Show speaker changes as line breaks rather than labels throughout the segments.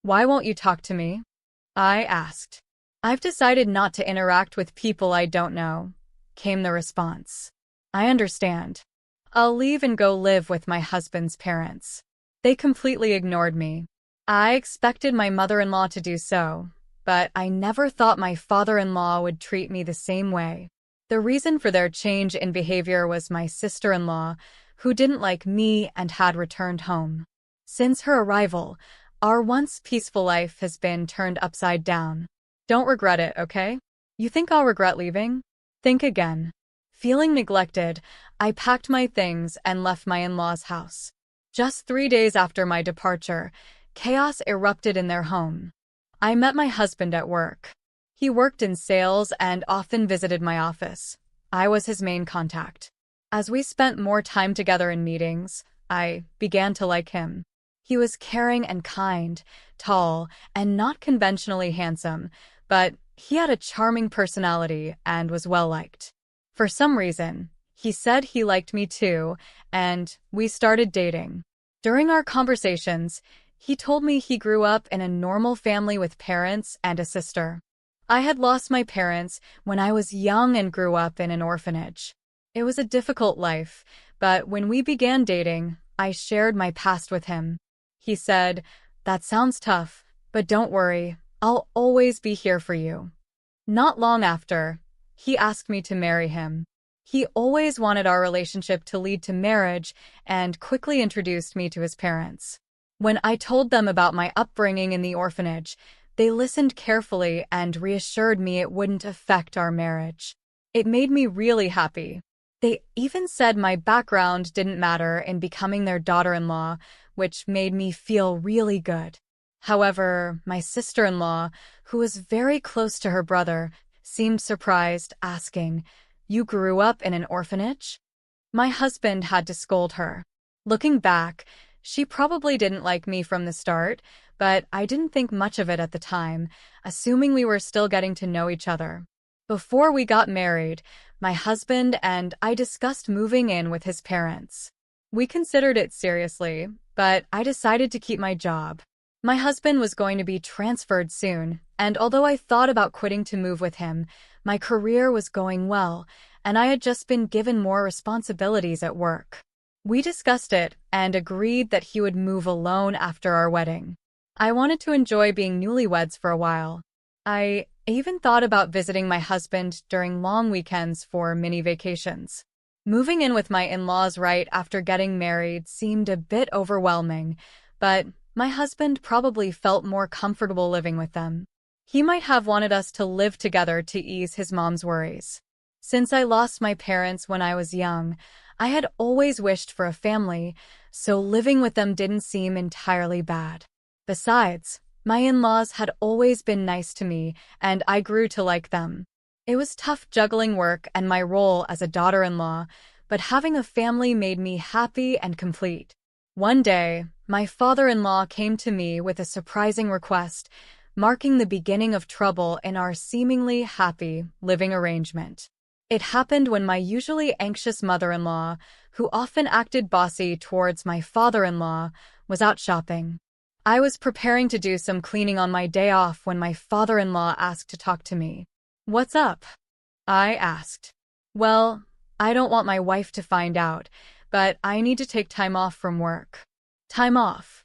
Why won't you talk to me? I asked. I've decided not to interact with people I don't know, came the response. I understand. I'll leave and go live with my husband's parents. They completely ignored me. I expected my mother-in-law to do so, but I never thought my father-in-law would treat me the same way. The reason for their change in behavior was my sister-in-law, who didn't like me and had returned home. Since her arrival, our once peaceful life has been turned upside down. Don't regret it, okay? You think I'll regret leaving? Think again. Feeling neglected, I packed my things and left my in-laws' house. Just 3 days after my departure, chaos erupted in their home. I met my husband at work. He worked in sales and often visited my office. I was his main contact. As we spent more time together in meetings, I began to like him. He was caring and kind, tall, and not conventionally handsome, but he had a charming personality and was well-liked. For some reason, he said he liked me too, and we started dating. During our conversations, he told me he grew up in a normal family with parents and a sister. I had lost my parents when I was young and grew up in an orphanage. It was a difficult life, but when we began dating, I shared my past with him. He said, "That sounds tough, but don't worry, I'll always be here for you." Not long after, he asked me to marry him. He always wanted our relationship to lead to marriage and quickly introduced me to his parents. When I told them about my upbringing in the orphanage, they listened carefully and reassured me it wouldn't affect our marriage. It made me really happy. They even said my background didn't matter in becoming their daughter-in-law, which made me feel really good. However, my sister-in-law, who was very close to her brother, seemed surprised, asking, "You grew up in an orphanage?" My husband had to scold her. Looking back, she probably didn't like me from the start, but I didn't think much of it at the time, assuming we were still getting to know each other. Before we got married, my husband and I discussed moving in with his parents. We considered it seriously, but I decided to keep my job. My husband was going to be transferred soon, and although I thought about quitting to move with him, my career was going well, and I had just been given more responsibilities at work. We discussed it and agreed that he would move alone after our wedding. I wanted to enjoy being newlyweds for a while. I even thought about visiting my husband during long weekends for mini vacations. Moving in with my in-laws right after getting married seemed a bit overwhelming, but my husband probably felt more comfortable living with them. He might have wanted us to live together to ease his mom's worries. Since I lost my parents when I was young, I had always wished for a family, so living with them didn't seem entirely bad. Besides, my in-laws had always been nice to me, and I grew to like them. It was tough juggling work and my role as a daughter-in-law, but having a family made me happy and complete. One day, my father-in-law came to me with a surprising request, marking the beginning of trouble in our seemingly happy living arrangement. It happened when my usually anxious mother-in-law, who often acted bossy towards my father-in-law, was out shopping. I was preparing to do some cleaning on my day off when my father-in-law asked to talk to me. "What's up?" I asked. "Well, I don't want my wife to find out, but I need to take time off from work." "Time off?"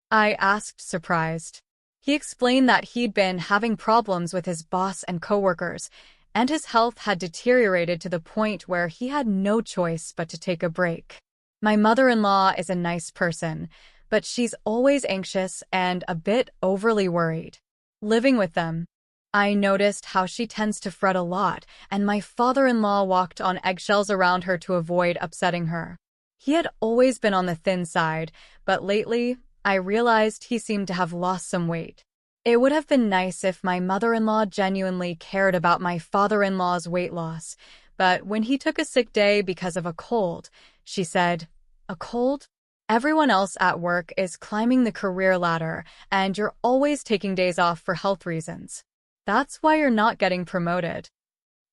I asked, surprised. He explained that he'd been having problems with his boss and coworkers, and his health had deteriorated to the point where he had no choice but to take a break. My mother-in-law is a nice person, but she's always anxious and a bit overly worried. Living with them, I noticed how she tends to fret a lot, and my father-in-law walked on eggshells around her to avoid upsetting her. He had always been on the thin side, but lately, I realized he seemed to have lost some weight. It would have been nice if my mother-in-law genuinely cared about my father-in-law's weight loss, but when he took a sick day because of a cold, she said, "A cold? Everyone else at work is climbing the career ladder, and you're always taking days off for health reasons. That's why you're not getting promoted."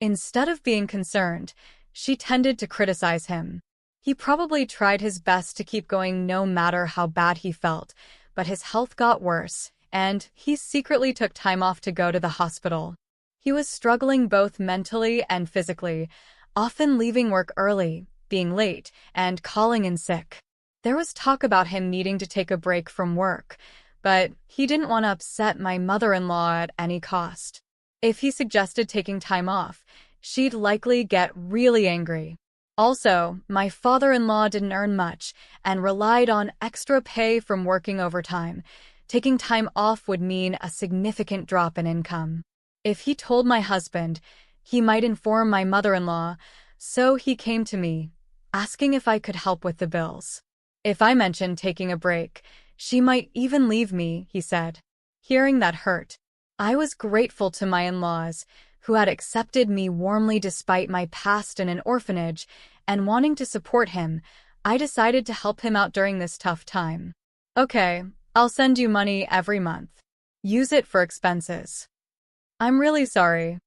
Instead of being concerned, she tended to criticize him. He probably tried his best to keep going no matter how bad he felt, but his health got worse, and he secretly took time off to go to the hospital. He was struggling both mentally and physically, often leaving work early, being late, and calling in sick. There was talk about him needing to take a break from work, but he didn't want to upset my mother-in-law at any cost. If he suggested taking time off, she'd likely get really angry. Also, my father-in-law didn't earn much and relied on extra pay from working overtime. Taking time off would mean a significant drop in income. If he told my husband, he might inform my mother-in-law, so he came to me, asking if I could help with the bills. If I mentioned taking a break, she might even leave me, he said. Hearing that hurt. I was grateful to my in-laws, who had accepted me warmly despite my past in an orphanage, and wanting to support him, I decided to help him out during this tough time. Okay, I'll send you money every month. Use it for expenses. I'm really sorry.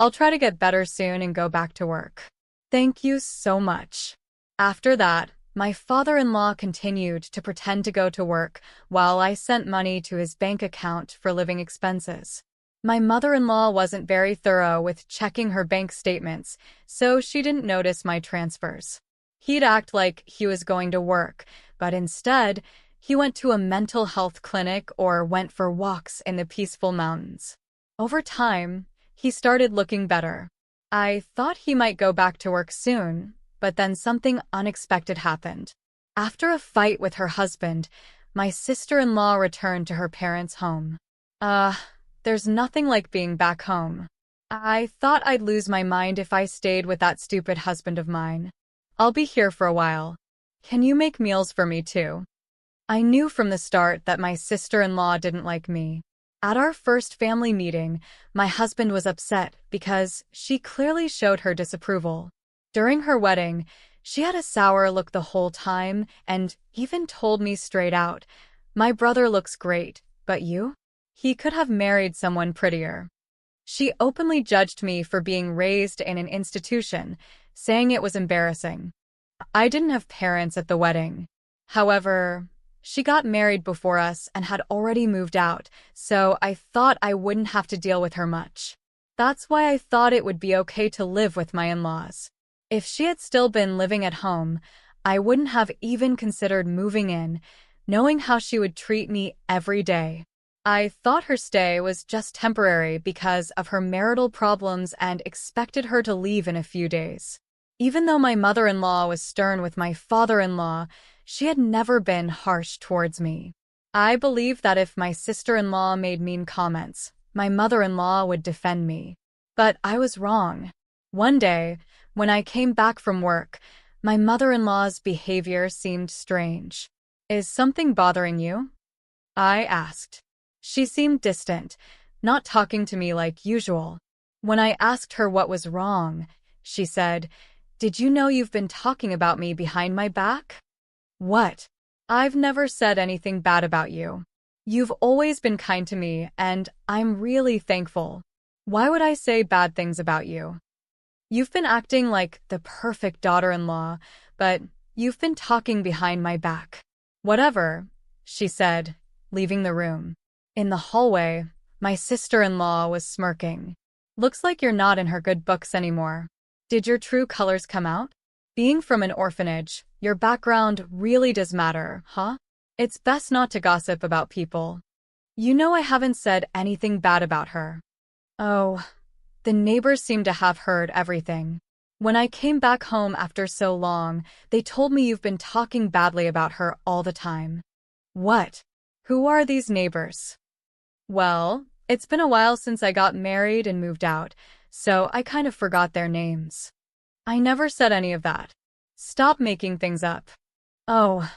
I'll try to get better soon and go back to work. Thank you so much. After that, my father-in-law continued to pretend to go to work while I sent money to his bank account for living expenses. My mother-in-law wasn't very thorough with checking her bank statements, so she didn't notice my transfers. He'd act like he was going to work, but instead, he went to a mental health clinic or went for walks in the peaceful mountains. Over time, he started looking better. I thought he might go back to work soon, but then something unexpected happened. After a fight with her husband, my sister-in-law returned to her parents' home. There's nothing like being back home. I thought I'd lose my mind if I stayed with that stupid husband of mine. I'll be here for a while. Can you make meals for me too? I knew from the start that my sister-in-law didn't like me. At our first family meeting, my husband was upset because she clearly showed her disapproval. During her wedding, she had a sour look the whole time and even told me straight out, "My brother looks great, but you? He could have married someone prettier." She openly judged me for being raised in an institution, saying it was embarrassing. I didn't have parents at the wedding. However, she got married before us and had already moved out, so I thought I wouldn't have to deal with her much. That's why I thought it would be okay to live with my in-laws. If she had still been living at home, I wouldn't have even considered moving in, knowing how she would treat me every day. I thought her stay was just temporary because of her marital problems and expected her to leave in a few days. Even though my mother-in-law was stern with my father-in-law, she had never been harsh towards me. I believed that if my sister-in-law made mean comments, my mother-in-law would defend me. But I was wrong. One day, when I came back from work, my mother-in-law's behavior seemed strange. "Is something bothering you?" I asked. She seemed distant, not talking to me like usual. When I asked her what was wrong, she said, "Did you know you've been talking about me behind my back?" What? I've never said anything bad about you. You've always been kind to me, and I'm really thankful. Why would I say bad things about you? You've been acting like the perfect daughter-in-law, but you've been talking behind my back. Whatever, she said, leaving the room. In the hallway, my sister-in-law was smirking. Looks like you're not in her good books anymore. Did your true colors come out? Being from an orphanage, your background really does matter, huh? It's best not to gossip about people. You know I haven't said anything bad about her. Oh, the neighbors seem to have heard everything. When I came back home after so long, they told me you've been talking badly about her all the time. What? Who are these neighbors? Well, it's been a while since I got married and moved out, so I kind of forgot their names. I never said any of that. Stop making things up. Oh,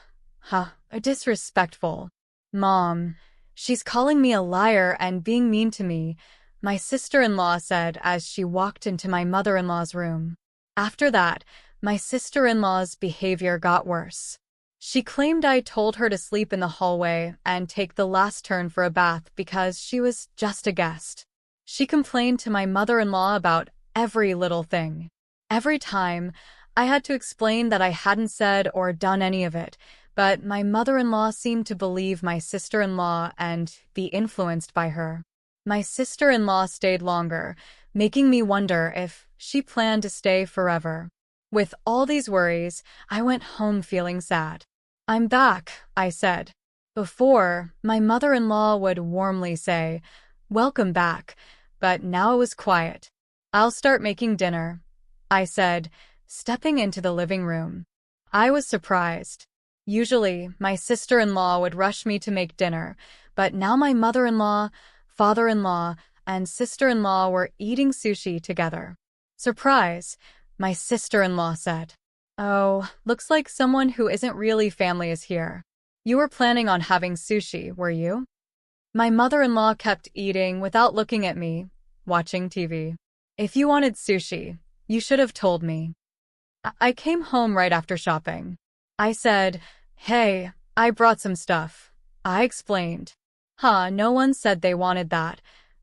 disrespectful. Mom, she's calling me a liar and being mean to me, my sister-in-law said as she walked into my mother-in-law's room. After that, my sister-in-law's behavior got worse. She claimed I told her to sleep in the hallway and take the last turn for a bath because she was just a guest. She complained to my mother-in-law about every little thing. Every time, I had to explain that I hadn't said or done any of it, but my mother-in-law seemed to believe my sister-in-law and be influenced by her. My sister-in-law stayed longer, making me wonder if she planned to stay forever. With all these worries, I went home feeling sad. "I'm back," I said. Before, my mother-in-law would warmly say, "Welcome back," but now it was quiet. "I'll start making dinner," I said, stepping into the living room. I was surprised. Usually, my sister-in-law would rush me to make dinner, but now my mother-in-law, father-in-law, and sister-in-law were eating sushi together. "Surprise," my sister-in-law said. "Oh, looks like someone who isn't really family is here. You were planning on having sushi, were you?" My mother-in-law kept eating without looking at me, watching TV. "If you wanted sushi, you should have told me." I came home right after shopping. I said, "Hey, I brought some stuff." I explained. "Huh, no one said they wanted that,"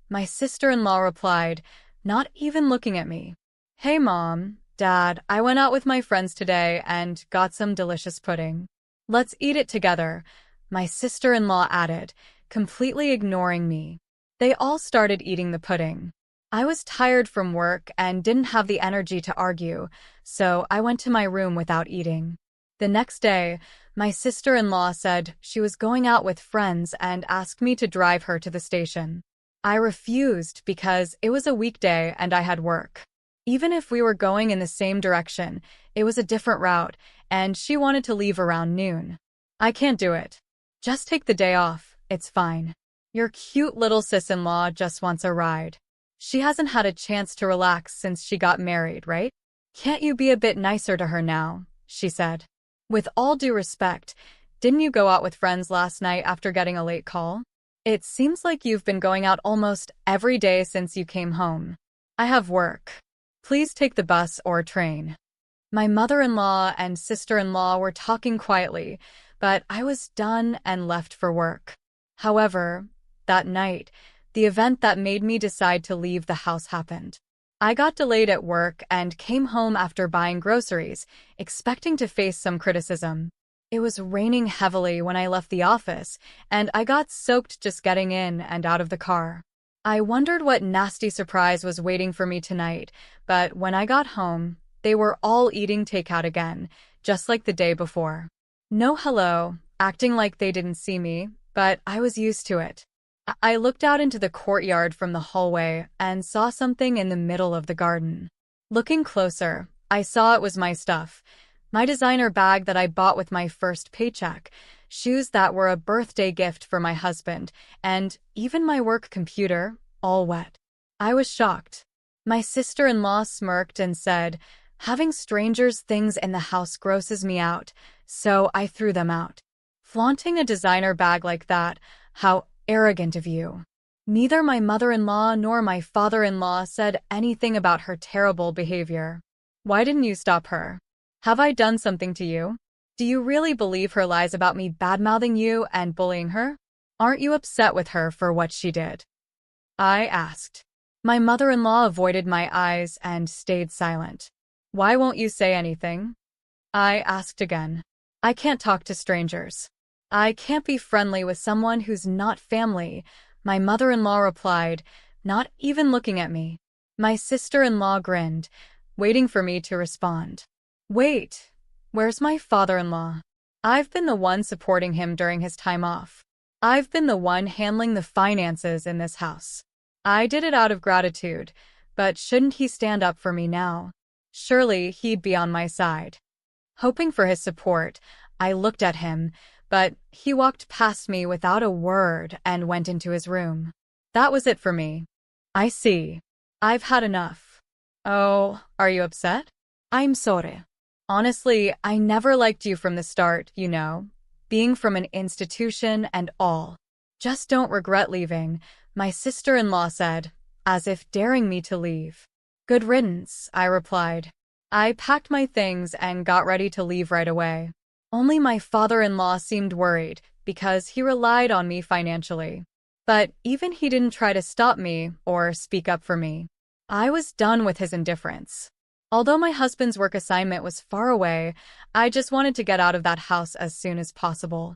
my sister-in-law replied, not even looking at me. "Hey Mom, Dad, I went out with my friends today and got some delicious pudding. Let's eat it together," my sister-in-law added, completely ignoring me. They all started eating the pudding. I was tired from work and didn't have the energy to argue, so I went to my room without eating. The next day, my sister-in-law said she was going out with friends and asked me to drive her to the station. I refused because it was a weekday and I had work. Even if we were going in the same direction, it was a different route, and she wanted to leave around noon. "I can't do it. Just take the day off, it's fine. Your cute little sis-in-law just wants a ride. She hasn't had a chance to relax since she got married, right? Can't you be a bit nicer to her now?" she said. "With all due respect, didn't you go out with friends last night after getting a late call? It seems like you've been going out almost every day since you came home. I have work. Please take the bus or train." My mother-in-law and sister-in-law were talking quietly, but I was done and left for work. However, that night, the event that made me decide to leave the house happened. I got delayed at work and came home after buying groceries, expecting to face some criticism. It was raining heavily when I left the office, and I got soaked just getting in and out of the car. I wondered what nasty surprise was waiting for me tonight, but when I got home, they were all eating takeout again, just like the day before. No hello, acting like they didn't see me, but I was used to it. I looked out into the courtyard from the hallway and saw something in the middle of the garden. Looking closer, I saw it was my stuff. My designer bag that I bought with my first paycheck, shoes that were a birthday gift for my husband, and even my work computer, all wet. I was shocked. My sister-in-law smirked and said, "Having strangers' things in the house grosses me out," so I threw them out. Flaunting a designer bag like that, how arrogant of you. Neither my mother-in-law nor my father-in-law said anything about her terrible behavior. Why didn't you stop her? Have I done something to you? Do you really believe her lies about me bad-mouthing you and bullying her? Aren't you upset with her for what she did? I asked. My mother-in-law avoided my eyes and stayed silent. Why won't you say anything? I asked again. I can't talk to strangers. I can't be friendly with someone who's not family, my mother-in-law replied, not even looking at me. My sister-in-law grinned, waiting for me to respond. Wait, where's my father-in-law? I've been the one supporting him during his time off. I've been the one handling the finances in this house. I did it out of gratitude, but shouldn't he stand up for me now? Surely he'd be on my side. Hoping for his support, I looked at him, but he walked past me without a word and went into his room. That was it for me. I see. I've had enough. Oh, are you upset? I'm sorry. Honestly, I never liked you from the start, you know, being from an institution and all. Just don't regret leaving, my sister-in-law said, as if daring me to leave. Good riddance, I replied. I packed my things and got ready to leave right away. Only my father-in-law seemed worried because he relied on me financially. But even he didn't try to stop me or speak up for me. I was done with his indifference. Although my husband's work assignment was far away, I just wanted to get out of that house as soon as possible.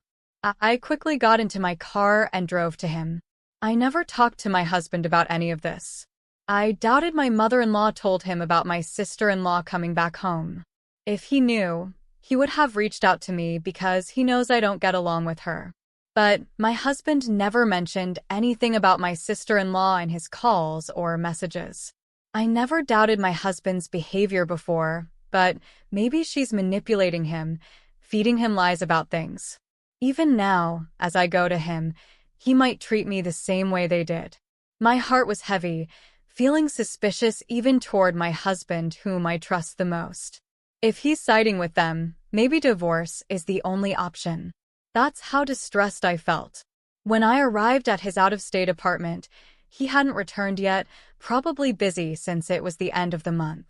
I quickly got into my car and drove to him. I never talked to my husband about any of this. I doubted my mother-in-law told him about my sister-in-law coming back home. If he knew, he would have reached out to me because he knows I don't get along with her. But my husband never mentioned anything about my sister-in-law in his calls or messages. I never doubted my husband's behavior before, but maybe she's manipulating him, feeding him lies about things. Even now, as I go to him, he might treat me the same way they did. My heart was heavy, feeling suspicious even toward my husband, whom I trust the most. If he's siding with them, maybe divorce is the only option. That's how distressed I felt. When I arrived at his out-of-state apartment, he hadn't returned yet, probably busy since it was the end of the month.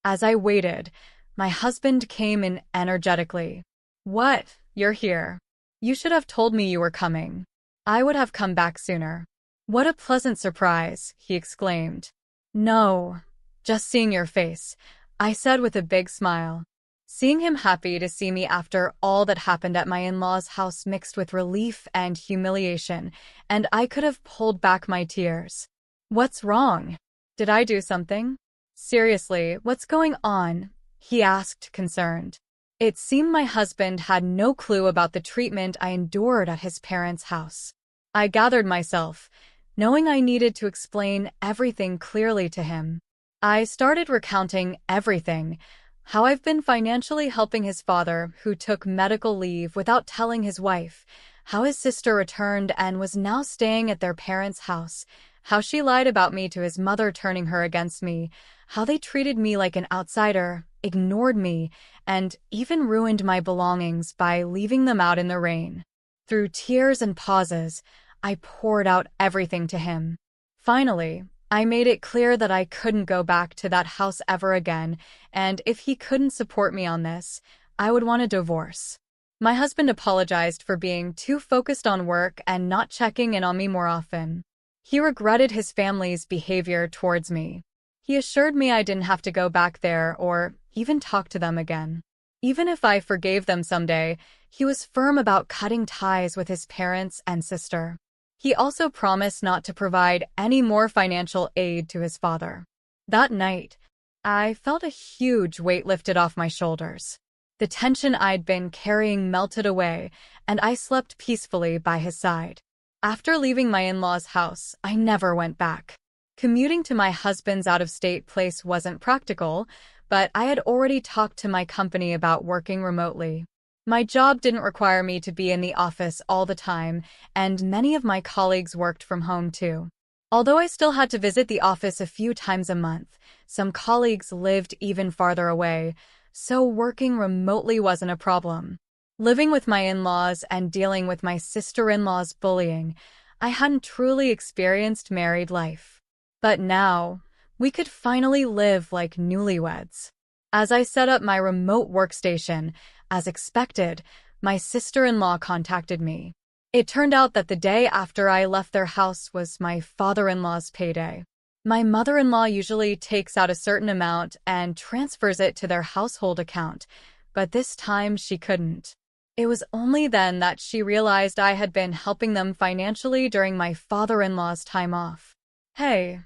As I waited, my husband came in energetically. "What? You're here. You should have told me you were coming. I would have come back sooner." "What a pleasant surprise," he exclaimed. "No, just seeing your face," I said with a big smile. Seeing him happy to see me after all that happened at my in-laws' house mixed with relief and humiliation, and I could have pulled back my tears. "What's wrong? Did I do something? Seriously, what's going on?" he asked, concerned. It seemed my husband had no clue about the treatment I endured at his parents' house. I gathered myself, knowing I needed to explain everything clearly to him. I started recounting everything: how I've been financially helping his father, who took medical leave without telling his wife, how his sister returned and was now staying at their parents' house, how she lied about me to his mother, turning her against me, how they treated me like an outsider, ignored me, and even ruined my belongings by leaving them out in the rain. Through tears and pauses, I poured out everything to him. Finally, I made it clear that I couldn't go back to that house ever again, and if he couldn't support me on this, I would want a divorce. My husband apologized for being too focused on work and not checking in on me more often. He regretted his family's behavior towards me. He assured me I didn't have to go back there or even talk to them again. Even if I forgave them someday, he was firm about cutting ties with his parents and sister. He also promised not to provide any more financial aid to his father. That night, I felt a huge weight lifted off my shoulders. The tension I'd been carrying melted away, and I slept peacefully by his side. After leaving my in-laws' house, I never went back. Commuting to my husband's out-of-state place wasn't practical, but I had already talked to my company about working remotely. My job didn't require me to be in the office all the time, and many of my colleagues worked from home too. Although I still had to visit the office a few times a month, some colleagues lived even farther away, so working remotely wasn't a problem. Living with my in-laws and dealing with my sister-in-law's bullying, I hadn't truly experienced married life. But now, we could finally live like newlyweds. As I set up my remote workstation, as expected, my sister-in-law contacted me. It turned out that the day after I left their house was my father-in-law's payday. My mother-in-law usually takes out a certain amount and transfers it to their household account, but this time she couldn't. It was only then that she realized I had been helping them financially during my father-in-law's time off. "Hey,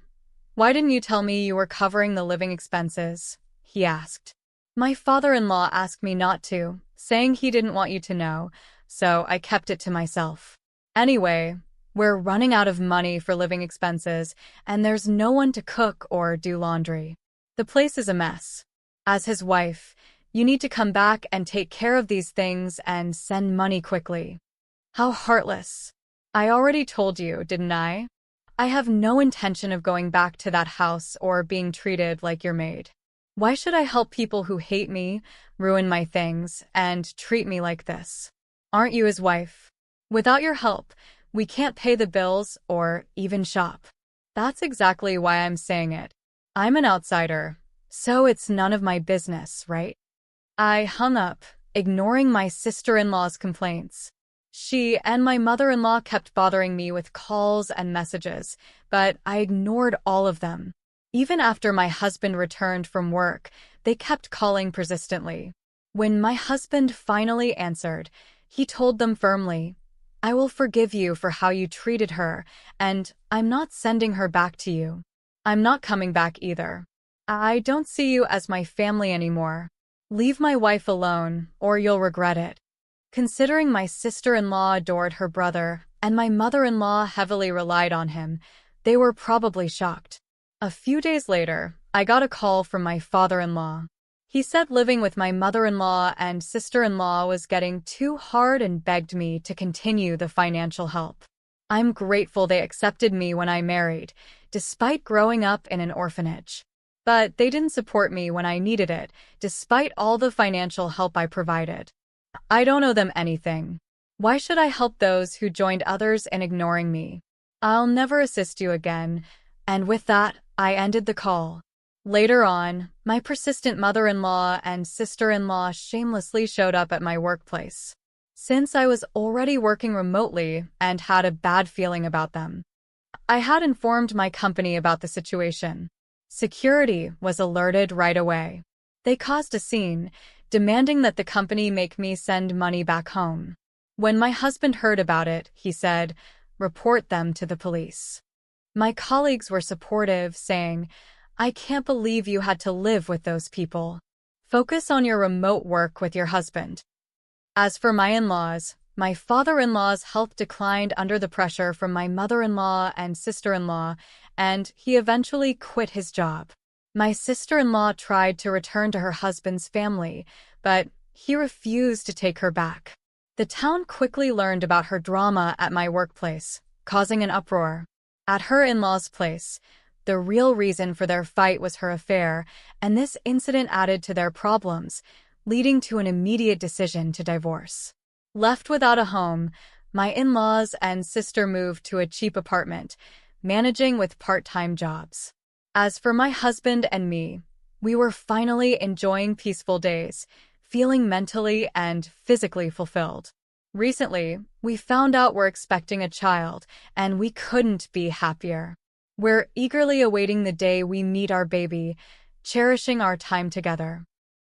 why didn't you tell me you were covering the living expenses?" he asked. "My father-in-law asked me not to, saying he didn't want you to know, so I kept it to myself. Anyway, we're running out of money for living expenses, and there's no one to cook or do laundry. The place is a mess. As his wife, you need to come back and take care of these things and send money quickly." How heartless. I already told you, didn't I? I have no intention of going back to that house or being treated like your maid. Why should I help people who hate me, ruin my things, and treat me like this? Aren't you his wife? Without your help, we can't pay the bills or even shop. That's exactly why I'm saying it. I'm an outsider, so it's none of my business, right? I hung up, ignoring my sister-in-law's complaints. She and my mother-in-law kept bothering me with calls and messages, but I ignored all of them. Even after my husband returned from work, They kept calling persistently. When my husband finally answered, he told them firmly, "I will forgive you for how you treated her, and I'm not sending her back to you. I'm not coming back either. I don't see you as my family anymore. Leave my wife alone, or you'll regret it." Considering my sister-in-law adored her brother, and my mother-in-law heavily relied on him, they were probably shocked. A few days later, I got a call from my father-in-law. He said living with my mother-in-law and sister-in-law was getting too hard and begged me to continue the financial help. I'm grateful they accepted me when I married, despite growing up in an orphanage. But they didn't support me when I needed it, despite all the financial help I provided. I don't owe them anything. Why should I help those who joined others in ignoring me? I'll never assist you again. And with that, I ended the call. Later on, my persistent mother-in-law and sister-in-law shamelessly showed up at my workplace. Since I was already working remotely and had a bad feeling about them, I had informed my company about the situation. Security was alerted right away. They caused a scene, demanding that the company make me send money back home. When my husband heard about it, he said, "Report them to the police." My colleagues were supportive, saying, "I can't believe you had to live with those people. Focus on your remote work with your husband." As for my in-laws, my father-in-law's health declined under the pressure from my mother-in-law and sister-in-law, and he eventually quit his job. My sister-in-law tried to return to her husband's family, but he refused to take her back. The town quickly learned about her drama at my workplace, causing an uproar. At her in-laws' place, the real reason for their fight was her affair, and this incident added to their problems, leading to an immediate decision to divorce. Left without a home, my in-laws and sister moved to a cheap apartment, managing with part-time jobs. As for my husband and me, we were finally enjoying peaceful days, feeling mentally and physically fulfilled. Recently, we found out we're expecting a child, and we couldn't be happier. We're eagerly awaiting the day we meet our baby, cherishing our time together.